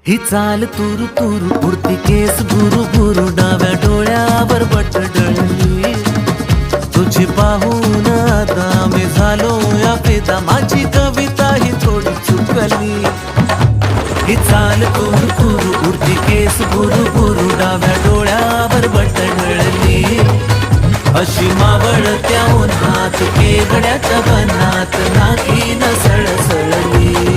ही चाल तुरु तुरु उडती केस भुरु भुरु डाव्या डोळ्यावर बट डळली तुझी पाहून आता मी झालो या फिदा माझी कविता ही थोडी चुकली ही चाल तुरु तुरु उडती केस भुरु भुरु डाव्या डोळ्यावर बट डळली अशी मावळत्या उन्हात केवड्याच्या बनात नाकी न सळसळली